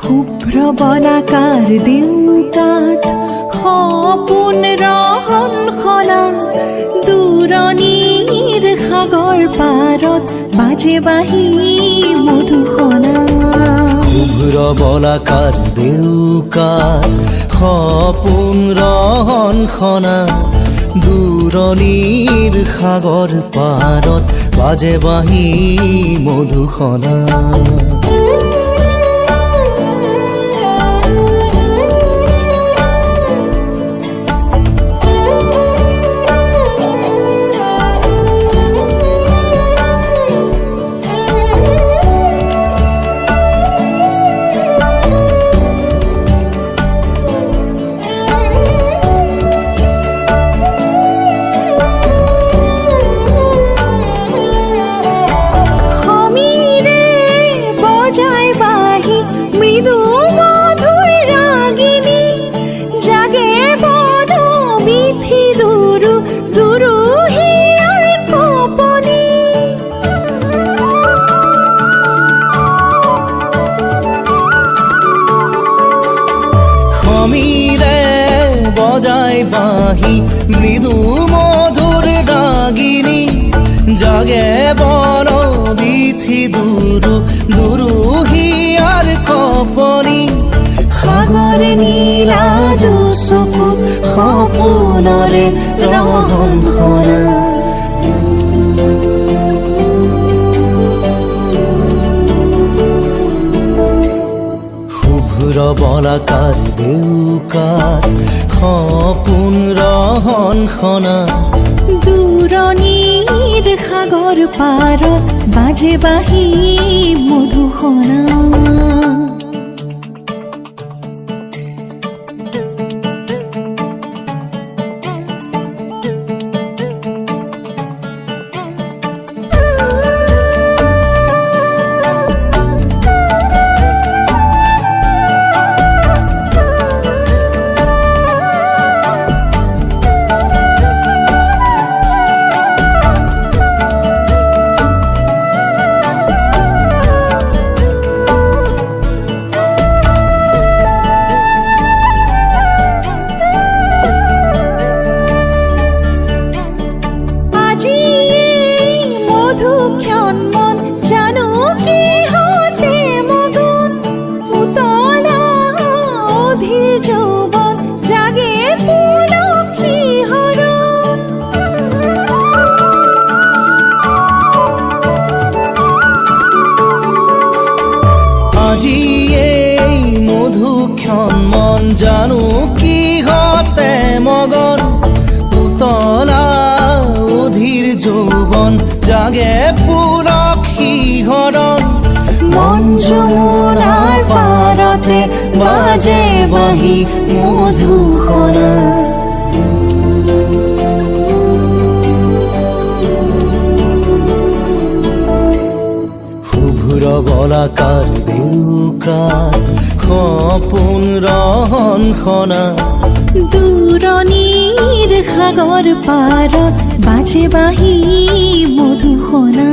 শুভ্ৰ বলাকাৰ দেউকাত সপোন ৰহন সলা দূৰণিৰ সাগৰ পাৰত বাজে বাঁহী মধুসনা। শুভ্ৰ বলাকাৰ দেউকাত সপোন ৰহন সনা দূৰণিৰ সাগৰ পাৰত বাজে বাঁহী মধুসনা। বজায় বাঁহী মৃদু মধুর রাগিনী জাগে বন বিথি দুরু দুরু হিয়ার কপনি। সাগৰ নীলা চকু সপোনৰে ৰহন সনা। শুভ্ৰ বলাকাৰ দেউকাত সপোন ৰহন সনা দূৰণিৰ সাগৰ পাৰত বাজে বাঁহী মধুসনা। মন জানো কিহতে মগন উতলা অধীৰ যৌৱন জাগে পুলক শিহৰণ। মন যমুনাৰ পাৰতে বাজে বাঁহী মধুসনা। শুভ্ৰ বলাকাৰ দেউকাত সপোন ৰহন সনা দূৰণিৰ সাগৰ পাৰত বাজে বাঁহী মধুসনা।